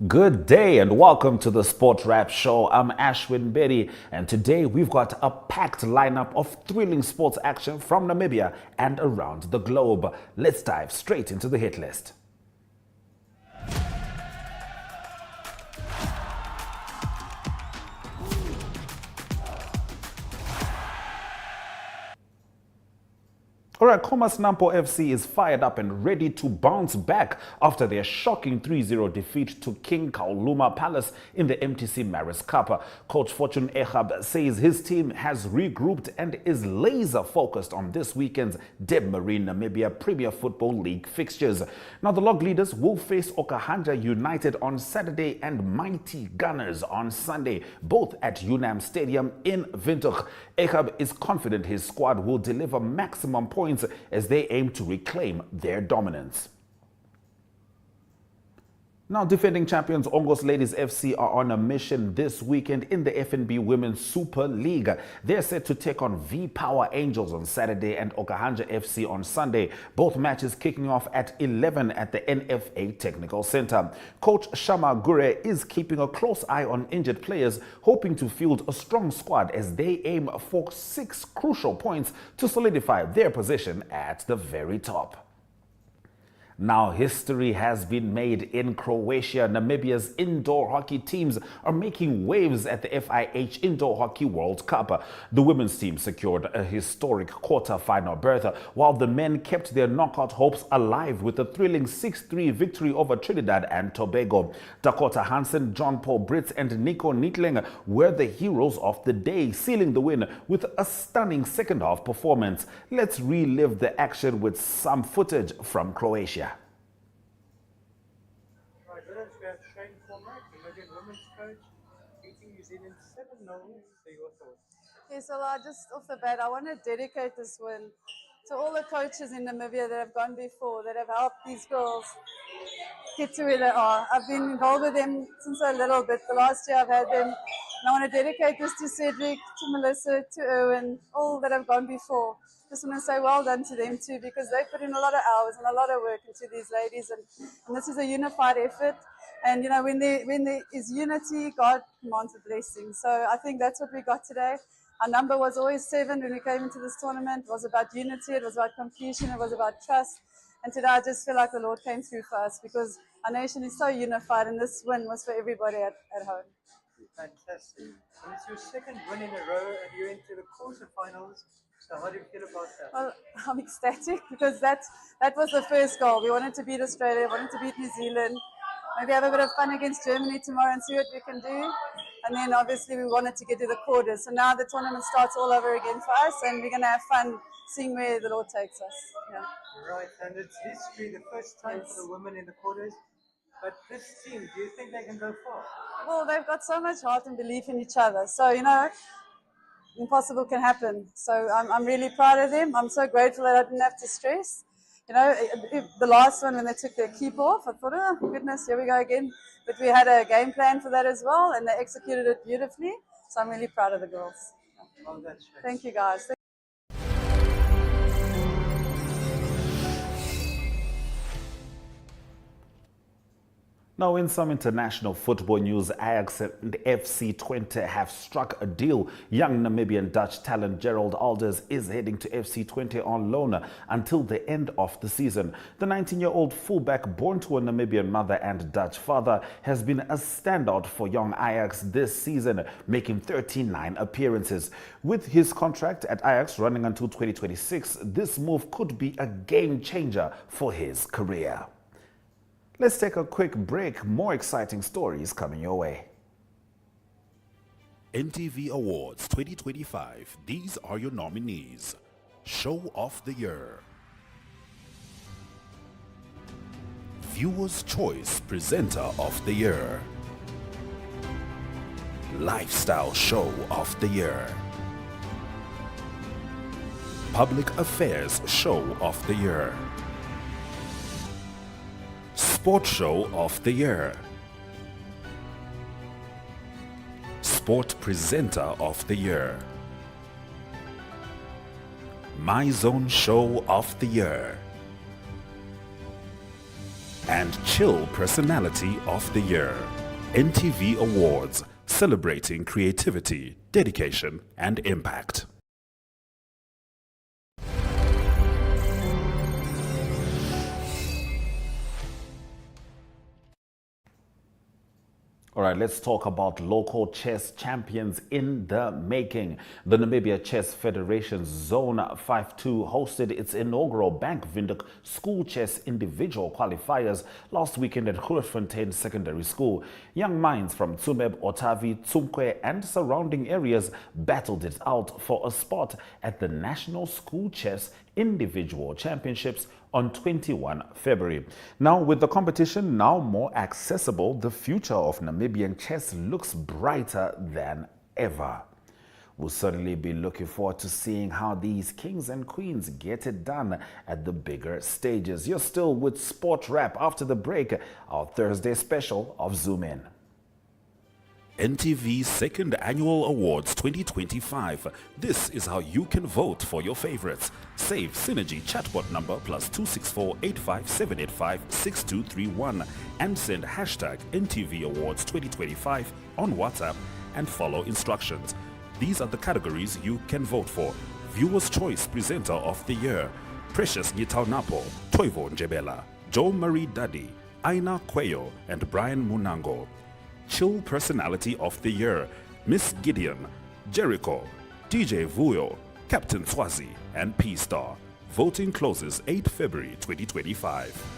Good day and welcome to the Sport Wrap Show. I'm Ashwin Betty, and today we've got a packed lineup of thrilling sports action from Namibia and around the globe. Let's dive straight into the hit list. All right, Khomas Nampol FC is fired up and ready to bounce back after their shocking 3-0 defeat to King Kauluma Palace in the MTC Maris Cup. Coach Fortune Ehab says his team has regrouped and is laser focused on this weekend's Deb Marine Namibia Premier Football League fixtures. Now, the log leaders will face Okahanja United on Saturday and Mighty Gunners on Sunday, both at Unam Stadium in Windhoek. Ehab is confident his squad will deliver maximum points as they aim to reclaim their dominance. Now, defending champions Ongos Ladies FC are on a mission this weekend in the FNB Women's Super League. They're set to take on V-Power Angels on Saturday and Okahanja FC on Sunday, both matches kicking off at 11 at the NFA Technical Center. Coach Shama Gure is keeping a close eye on injured players, hoping to field a strong squad as they aim for 6 crucial points to solidify their position at the very top. Now, history has been made in Croatia. Namibia's indoor hockey teams are making waves at the FIH Indoor Hockey World Cup. The women's team secured a historic quarter-final berth, while the men kept their knockout hopes alive with a thrilling 6-3 victory over Trinidad and Tobago. Dakota Hansen, John Paul Brits and Nico Nietling were the heroes of the day, sealing the win with a stunning second-half performance. Let's relive the action with some footage from Croatia. Women's coach, beating New Zealand 7-0. So your thoughts? Yes, well, just off the bat, I want to dedicate this win to all the coaches in Namibia that have gone before, that have helped these girls get to where they are. I've been involved with them since a little bit. The last year I've had them, and I want to dedicate this to Cedric, to Melissa, to Owen, all that have gone before. Just want to say well done to them too, because they put in a lot of hours and a lot of work into these ladies, and this is a unified effort. And you know, when there is unity, God commands a blessing. So I think that's what we got today. Our number was always 7 when we came into this tournament. It was about unity, it was about completion, it was about trust. And today I just feel like the Lord came through for us, because our nation is so unified, and this win was for everybody at home. Fantastic. And it's your second win in a row, and you're into the quarterfinals. So how do you feel about that? Well, I'm ecstatic, because that was the first goal. We wanted to beat Australia, wanted to beat New Zealand, maybe have a bit of fun against Germany tomorrow and see what we can do. And then obviously we wanted to get to the quarters. So now the tournament starts all over again for us, and we're going to have fun seeing where the Lord takes us. Yeah. Right, and it's history, the first time for the women in the quarters. But this team, do you think they can go far? Well, they've got so much heart and belief in each other. So, you know, impossible can happen. So I'm really proud of them. I'm so grateful that I didn't have to stress. You know, the last one when they took their keep off, I thought, oh goodness, here we go again. But we had a game plan for that as well, and they executed it beautifully. So I'm really proud of the girls. Well, that's right. Thank you, guys. Now, in some international football news, Ajax and FC Twente have struck a deal. Young Namibian Dutch talent Gerald Alders is heading to FC Twente on loan until the end of the season. The 19-year-old fullback, born to a Namibian mother and Dutch father, has been a standout for young Ajax this season, making 39 appearances. With his contract at Ajax running until 2026, this move could be a game changer for his career. Let's take a quick break. More exciting stories coming your way. NTV Awards 2025. These are your nominees. Show of the Year. Viewer's Choice Presenter of the Year. Lifestyle Show of the Year. Public Affairs Show of the Year. Sport Show of the Year. Sport Presenter of the Year. My Zone Show of the Year. and Chill Personality of the Year. NTV Awards, celebrating creativity, dedication, and impact. All right, let's talk about local chess champions in the making. The Namibia Chess Federation Zone 5-2 hosted its inaugural Bank Windhoek School Chess Individual Qualifiers last weekend at Grootfontein Secondary School. Young minds from Tsumeb, Otavi, Tsumkwe and surrounding areas battled it out for a spot at the National School Chess Individual Championships on 21 February. Now, with the competition now more accessible, the future of Namibian chess looks brighter than ever. We'll certainly be looking forward to seeing how these kings and queens get it done at the bigger stages. You're still with Sport Wrap after the break, our Thursday special of Zoom In. NTV's second annual awards 2025. This is how you can vote for your favorites. Save Synergy chatbot number +264 85785 6231 and send hashtag NTV Awards 2025 on WhatsApp and follow instructions. These are the categories you can vote for. Viewer's Choice Presenter of the Year: Precious Napo, Toivo Njebela, Joe Marie Dadi, Aina Kweyo, and Brian Munango. Chill Personality of the Year: Miss Gideon, Jericho, DJ Vuyo, Captain Swazi, and P-Star. Voting closes 8 February 2025.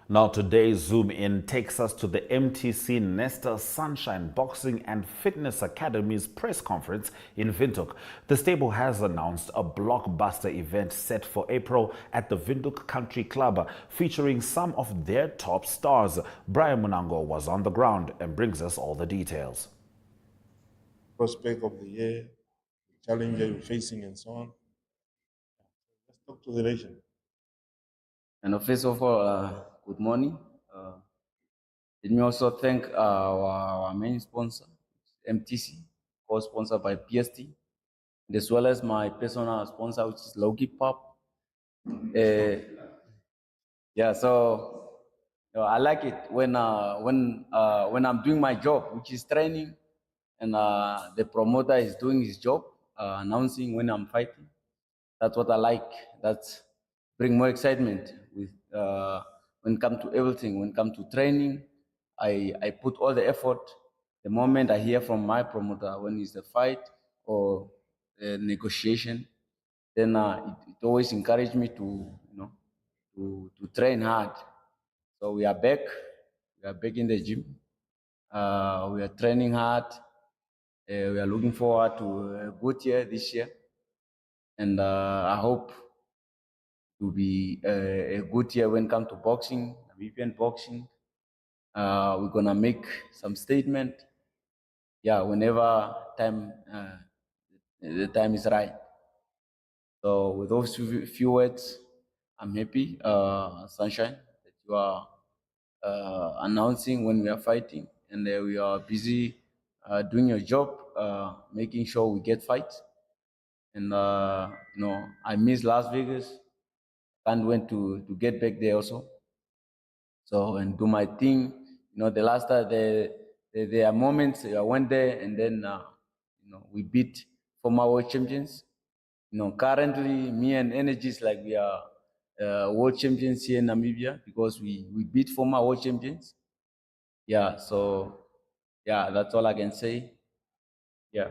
Now today's Zoom In takes us to the MTC Nesta Sunshine Boxing and Fitness Academy's press conference in Windhoek. The stable has announced a blockbuster event set for April at the Windhoek Country Club, featuring some of their top stars. Brian Munango was on the ground and brings us all the details. Prospect of the year, the challenge you're facing and so on. Let's talk to the legend. And first of all, good morning. Let me also thank our main sponsor, MTC, co-sponsored by PST, and as well as my personal sponsor, which is Logi Pop. Yeah, so I like it when I'm doing my job, which is training, and the promoter is doing his job, announcing when I'm fighting. That's what I like. That's bring more excitement with when it comes to everything. When it comes to training, I put all the effort. The moment I hear from my promoter when it's a fight or a negotiation, then it always encourages me to to train hard. So we are back. We are back in the gym. We are training hard. We are looking forward to a good year this year, and I hope to be a good year when it comes to boxing, Namibian boxing. We're gonna make some statement. Yeah, whenever the time is right. So with those few words, I'm happy, Sunshine, that you are announcing when we are fighting, and we are busy doing your job, making sure we get fights. And I miss Las Vegas. Can't wait to get back there also. So and do my thing. The last time there are moments I went there and then we beat former world champions. Currently me and Energies like we are world champions here in Namibia because we beat former world champions. Yeah, so yeah, that's all I can say. Yeah.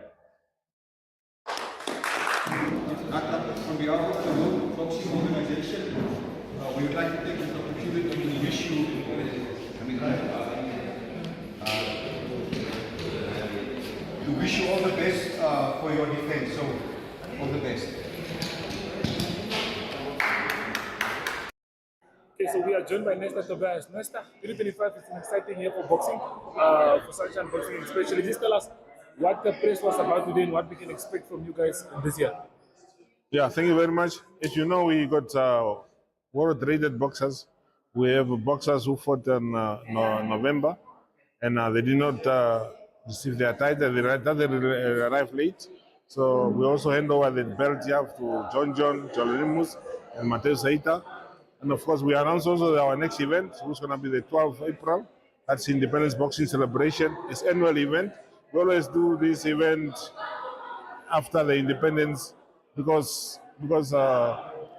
On behalf of the World Boxing Organization, we would like to take this opportunity to wish you, all the best for your defense. So, all the best. Okay, so we are joined by Nesta Tobias. Nesta, 2025 is an exciting year for boxing, for Sunshine Boxing especially. Just tell us what the press was about today and what we can expect from you guys this year. Yeah, thank you very much. As you know, we got world-rated boxers We have boxers who fought in November, and they did not receive their title. They arrived late. So we also hand over the belt here to John Jolinimus, and Mateus Saita. And of course, we announced also our next event, which is going to be the 12th of April. That's Independence Boxing Celebration. It's an annual event. We always do this event after the independence because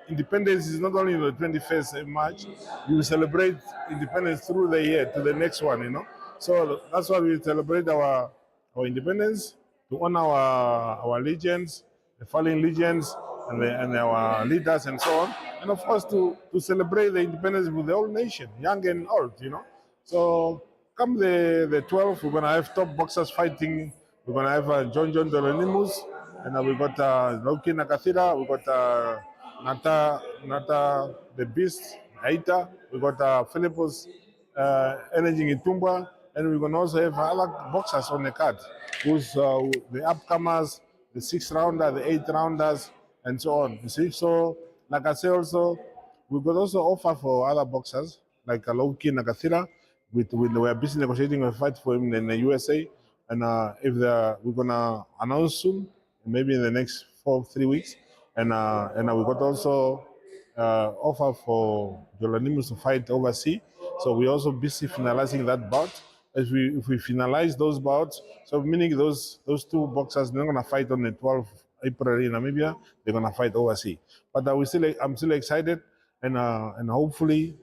independence is not only the 21st of March. You celebrate independence through the year to the next one, you know. So that's why we celebrate our independence, to honor our legends, the fallen legends, and our leaders and so on, and of course to celebrate the independence with the whole nation, young and old, you know. So come the 12th, we're gonna have top boxers fighting. We're gonna have John Dolonimus, and we got Loki Nakathira, we got Nata the Beast, Aita, we got Philippus Energy Itumba, and we're gonna also have other boxers on the card, who's the upcomers, the 6th rounder, the 8th rounders, and so on. You see, so like I say, also we could also offer for other boxers like Loki Nakathira. We are busy negotiating a fight for him in the USA, and if we're gonna announce soon, maybe in the next 3 weeks, and we got also offer for Jolanimus to fight overseas. So we're also busy finalizing that bout. If we finalize those bouts, so meaning those two boxers, they're not gonna fight on the 12th April in Namibia, they're gonna fight overseas. But I'm still excited, and hopefully,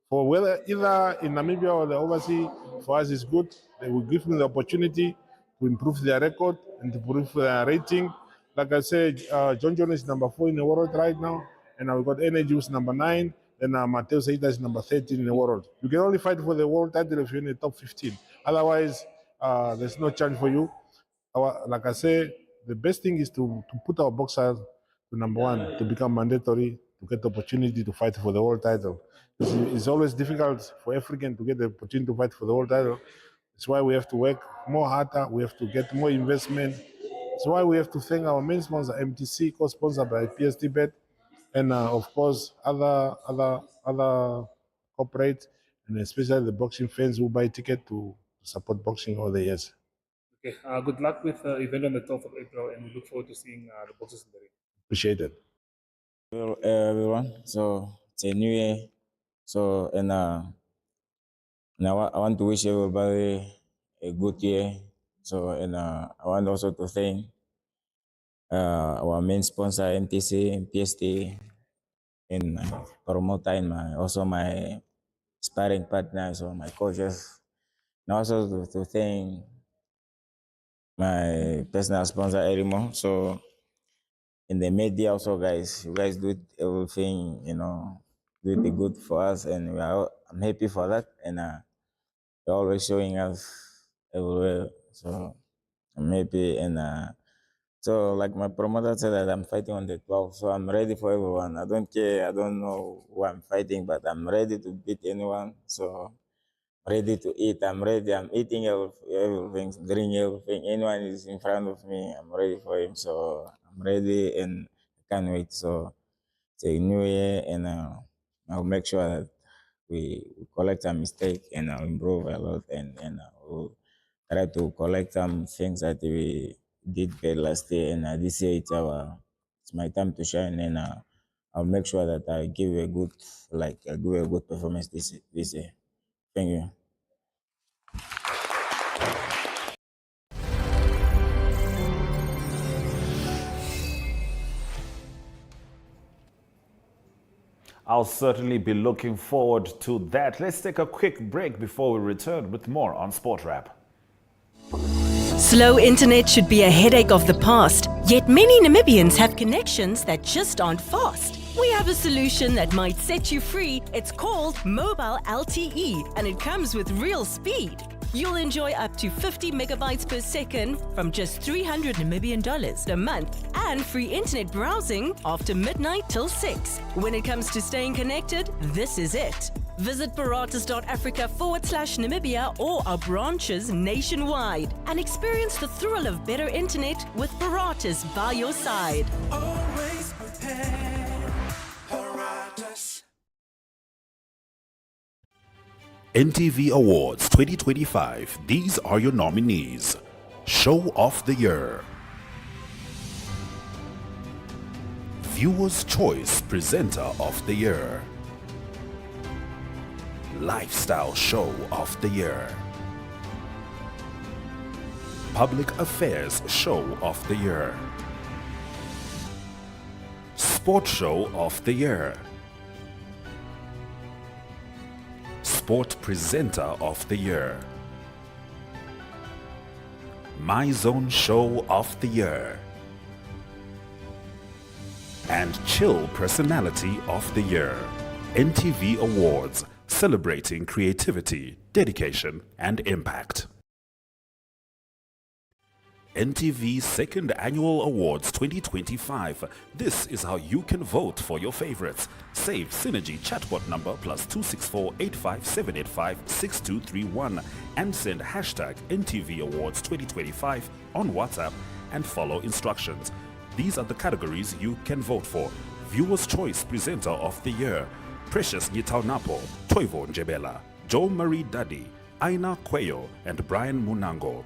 for whether either in Namibia or the overseas, for us is good. They will give them the opportunity to improve their record and to improve their rating. Like I said, John is number 4 in the world right now, and we got Energy who's number 9, and Mateo Seita is number 13 in the world. You can only fight for the world title if you're in the top 15. Otherwise, there's no chance for you. Like I say, the best thing is to put our boxers to number 1, to become mandatory, to get the opportunity to fight for the world title. It's always difficult for African to get the opportunity to fight for the world title. That's why we have to work more harder. We have to get more investment. That's why we have to thank our main sponsor, MTC, co-sponsored by PSTBet, and of course other corporates, and especially the boxing fans who buy ticket to support boxing all the years. Okay, good luck with the event on the 12th of April, and we look forward to seeing the boxers in the ring. Appreciate it. Hello, everyone. So it's a new year. So and I want to wish everybody a good year. So and I want also to thank our main sponsor MTC and PST, and promoter, and also my sparring partners or my coaches. And also to thank my personal sponsor Erimo. So in the media also, guys, you guys do everything, you know, do it good for us, and I'm happy for that, and you're always showing us everywhere. So I'm happy, and so like my promoter said that I'm fighting on the 12th, so I'm ready for everyone. I don't care, I don't know who I'm fighting, but I'm ready to beat anyone. So ready to eat, I'm ready. I'm eating everything, drinking everything. Anyone is in front of me, I'm ready for him. So I'm ready, and I can't wait. So it's a new year, and I'll make sure that we collect some mistake, and I'll improve a lot, and I'll try to collect some things that we did bad last year, and this year it's my time to shine, and I'll make sure that I give a good performance this year. Thank you. I'll certainly be looking forward to that. Let's take a quick break before we return with more on Sport Wrap. Slow internet should be a headache of the past, yet many Namibians have connections that just aren't fast. We have a solution that might set you free. It's called Mobile LTE, and it comes with real speed. You'll enjoy up to 50 megabytes per second from just $300 Namibian a month, and free internet browsing after midnight till 6. When it comes to staying connected, this is it. Visit Paratus.Africa/Namibia or our branches nationwide and experience the thrill of better internet with Paratus by your side. Always prepared. Paratus. NTV Awards 2025. These are your nominees. Show of the Year. Viewer's Choice Presenter of the Year. Lifestyle Show of the Year. Public Affairs Show of the Year. Sport Show of the Year. Sport Presenter of the Year. My Zone Show of the Year. And Chill Personality of the Year. NTV Awards, celebrating creativity, dedication, and impact. NTV's second annual awards 2025. This is how you can vote for your favorites. Save Synergy chatbot number +264 85785 6231 and send hashtag NTV Awards 2025 on WhatsApp and follow instructions. These are the categories you can vote for. Viewer's Choice Presenter of the Year. Precious Nampol, Toivo Njebela, Joe Marie Dadi, Aina Kweyo, and Brian Munango.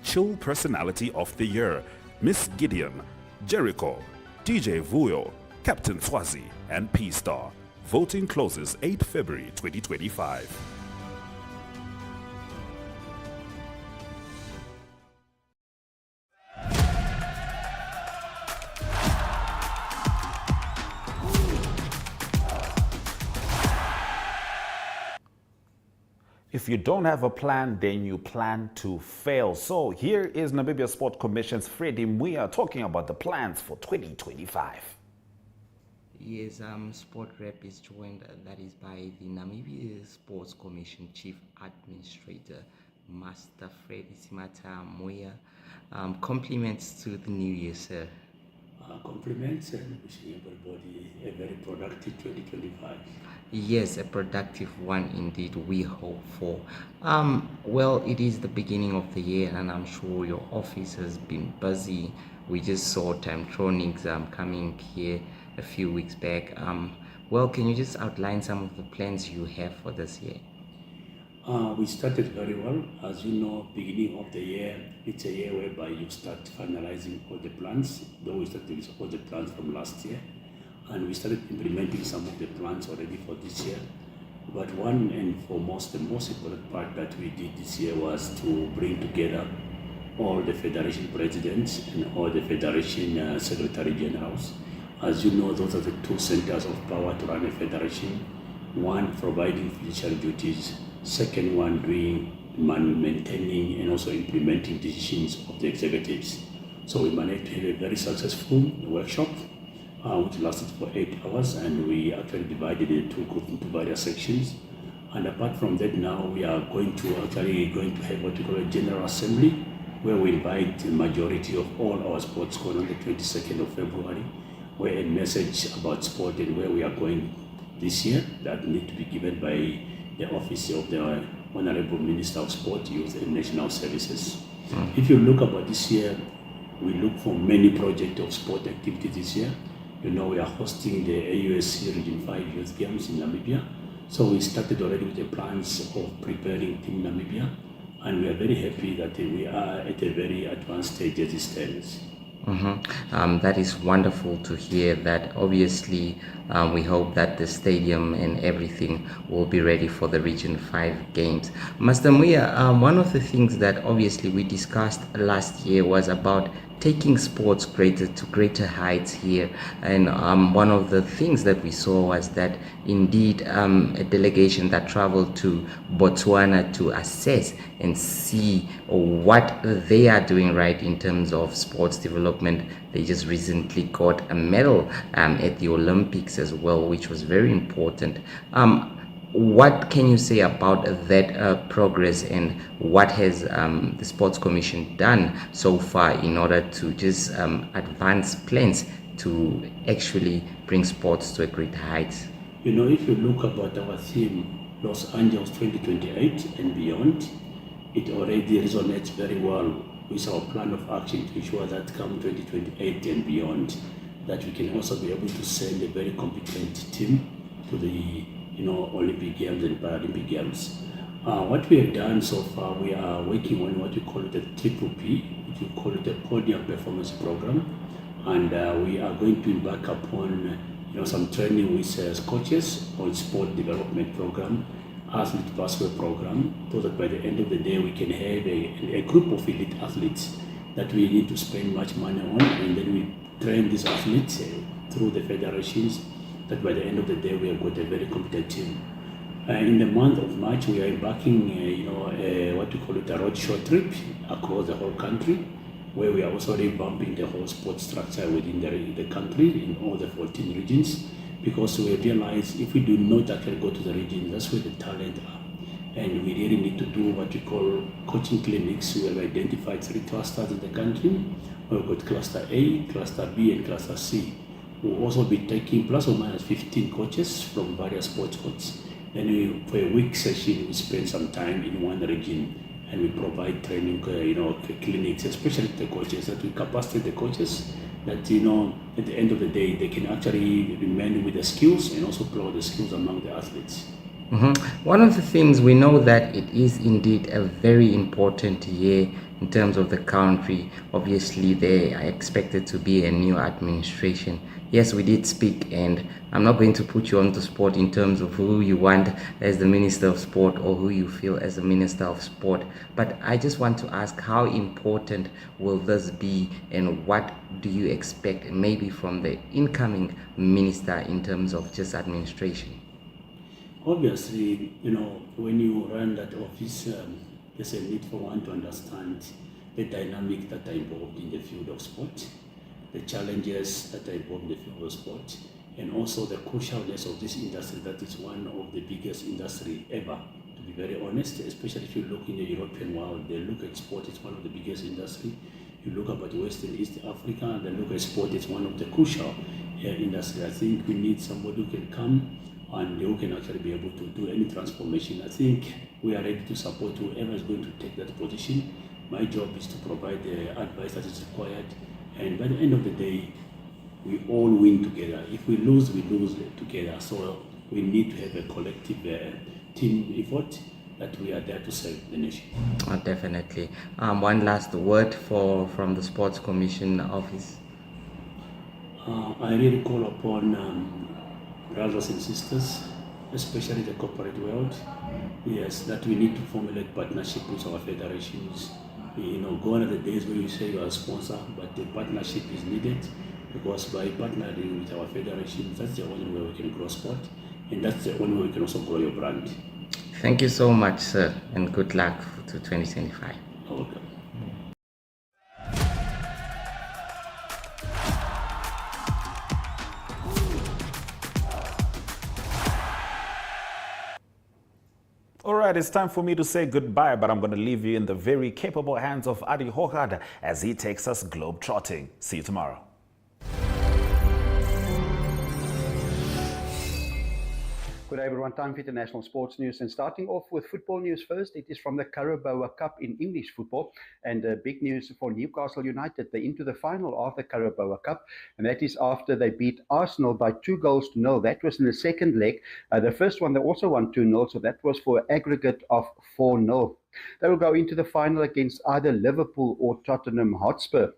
Chill Personality of the Year, Miss Gideon, Jericho, DJ Vuyo, Captain Swazi, and P-Star. Voting closes 8 February 2025. If you don't have a plan, then you plan to fail. So here is Namibia Sport Commission's Freddie Muya talking about the plans for 2025. Yes, Sport Rep is joined, that is by the Namibia Sports Commission Chief Administrator, Master Freddie Simata Muya. Compliments to the new year, sir. Compliments and wishing everybody a very productive 2025. Yes, a productive one indeed, we hope for. Well, it is the beginning of the year and I'm sure your office has been busy. We just saw Timetronics coming here a few weeks back. Well, can you just outline some of the plans you have for this year? We started very well. As you know, beginning of the year, it's a year whereby you start finalizing all the plans, though we started with all the plans from last year. And we started implementing some of the plans already for this year. But one and foremost, the most important part that we did this year was to bring together all the federation presidents and all the federation secretary generals. As you know, those are the two centers of power to run a federation. One providing fiduciary duties, second one doing maintaining and also implementing decisions of the executives. So we managed to have a very successful workshop which lasted for 8 hours, and we actually divided the two groups into various sections. And apart from that, now we are going to have what we call a general assembly, where we invite the majority of all our sports going on the 22nd of February, where a message about sport and where we are going this year that need to be given by the office of the Honorable Minister of Sport, Youth and National Services. If you look about this year, we look for many projects of sport activity this year. You know, we are hosting the AUSC Region 5 Youth Games in Namibia. So we started already with the plans of preparing Team Namibia, and we are very happy that we are at a very advanced stage as it stands. That is wonderful to hear that. Obviously, we hope that the stadium and everything will be ready for the Region 5 games. Master Muya, one of the things that obviously we discussed last year was about taking sports to greater heights here, and one of the things that we saw was that indeed a delegation that traveled to Botswana to assess and see what they are doing right in terms of sports development. They just recently got a medal at the Olympics as well, which was very important. What can you say about that progress, and what has the Sports Commission done so far in order to just advance plans to actually bring sports to a great height? You know, if you look about our theme, Los Angeles 2028 and beyond, it already resonates very well with our plan of action to ensure that come 2028 and beyond, that we can also be able to send a very competent team to the Olympic Games and Paralympic Games. What we have done so far, we are working on what we call the triple P, which we call it the Podium Performance Program, and we are going to embark upon some training with coaches on sport development program, athlete pathway program, so that by the end of the day we can have a group of elite athletes that we need to spend much money on, and then we train these athletes through the federations, that by the end of the day we have got a very competent team. In the month of March, we are embarking, what we call it a roadshow trip across the whole country, where we are also revamping the whole sports structure within the country in all the 14 regions, because we realize if we do not actually go to the regions, that's where the talent are. And we really need to do what we call coaching clinics. We have identified 3 clusters in the country. We've got cluster A, cluster B, and cluster C. We'll also be taking plus or minus 15 coaches from various sports courts. Then for a week session, we spend some time in one region, and we provide training, clinics, especially the coaches, that we capacitate the coaches that, at the end of the day, they can actually remain with the skills and also grow the skills among the athletes. One of the things we know that it is indeed a very important year in terms of the country. Obviously, they are expected to be a new administration. Yes, we did speak, and I'm not going to put you on the spot in terms of who you want as the Minister of Sport or who you feel as the Minister of Sport. But I just want to ask, how important will this be, and what do you expect maybe from the incoming minister in terms of just administration? Obviously, when you run that office, there's a need for one to understand the dynamic that are involved in the field of sport, the challenges that are involved in the field of sport, and also the crucialness of this industry that is one of the biggest industry ever, to be very honest, especially if you look in the European world, they look at sport as one of the biggest industry. You look about West and East Africa, and they look at sport as one of the crucial industry. I think we need somebody who can come and who can actually be able to do any transformation. I think we are ready to support whoever is going to take that position. My job is to provide the advice that is required, and by the end of the day, we all win together. If we lose together. So we need to have a collective team effort that we are there to serve the nation. Definitely. One last word from the Sports Commission office. I really call upon brothers and sisters, especially the corporate world, yes, that we need to formulate partnership with our federations. Gone are the days where you say you are a sponsor, but the partnership is needed, because by partnering with our federations, that's the only way we can grow sport, and that's the only way we can also grow your brand. Thank you so much, sir, and good luck to 2025. Okay. All right, it's time for me to say goodbye, but I'm going to leave you in the very capable hands of Adi Hogad as he takes us globe-trotting. See you tomorrow. Good day everyone, time for international sports news, and starting off with football news first. It is from the Carabao Cup in English football, and big news for Newcastle United. They're into the final of the Carabao Cup, and that is after they beat Arsenal by 2-0. That was in the second leg. The first one they also won 2-0, so that was for an aggregate of 4-0. They will go into the final against either Liverpool or Tottenham Hotspur.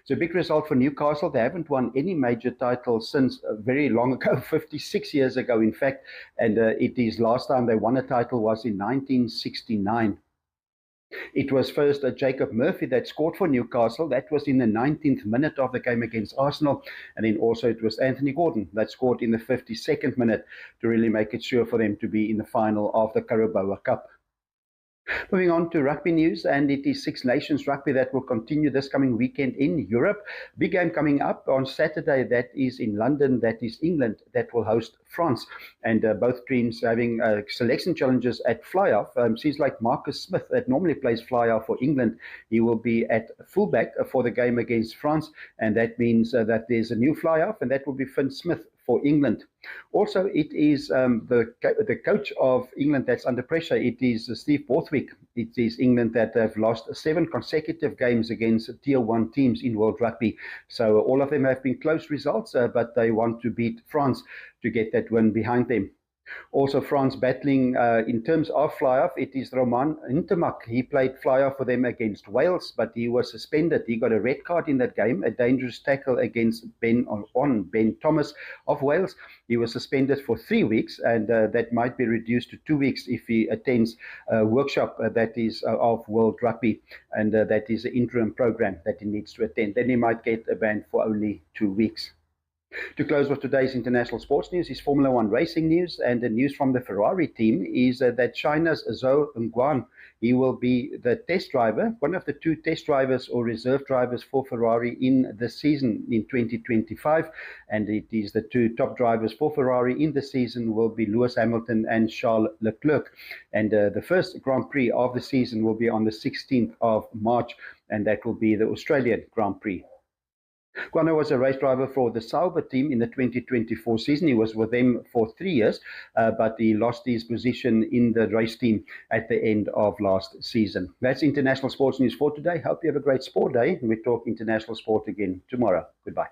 So a big result for Newcastle. They haven't won any major title since very long ago, 56 years ago, in fact. And it is last time they won a title was in 1969. It was first Jacob Murphy that scored for Newcastle. That was in the 19th minute of the game against Arsenal. And then also it was Anthony Gordon that scored in the 52nd minute to really make it sure for them to be in the final of the Carabao Cup. Moving on to rugby news, and it is Six Nations rugby that will continue this coming weekend in Europe. Big game coming up on Saturday, that is in London, that is England, that will host France. And both teams having selection challenges at fly-off. Seems like Marcus Smith, that normally plays fly-off for England, he will be at fullback for the game against France. And that means that there's a new fly-off, and that will be Finn Smith for England. Also, it is the coach of England that's under pressure. It is Steve Borthwick. It is England that have lost 7 consecutive games against Tier 1 teams in World Rugby. So all of them have been close results, but they want to beat France to get that win behind them. Also, France battling in terms of fly-off. It is Roman Ntamak. He played fly-off for them against Wales, but he was suspended. He got a red card in that game, a dangerous tackle against Ben Thomas of Wales. He was suspended for 3 weeks, and that might be reduced to 2 weeks if he attends a workshop that is of World Rugby, and that is an interim program that he needs to attend. Then he might get a ban for only 2 weeks. To close with today's international sports news is Formula One racing news, and the news from the Ferrari team is that China's Zhou Nguan, he will be the test driver, one of the 2 test drivers or reserve drivers for Ferrari in the season in 2025, and it is the 2 top drivers for Ferrari in the season will be Lewis Hamilton and Charles Leclerc, and the first Grand Prix of the season will be on the 16th of March, and that will be the Australian Grand Prix. Guano was a race driver for the Sauber team in the 2024 season. He was with them for 3 years, but he lost his position in the race team at the end of last season. That's international sports news for today. Hope you have a great sport day, and we talk international sport again tomorrow. Goodbye.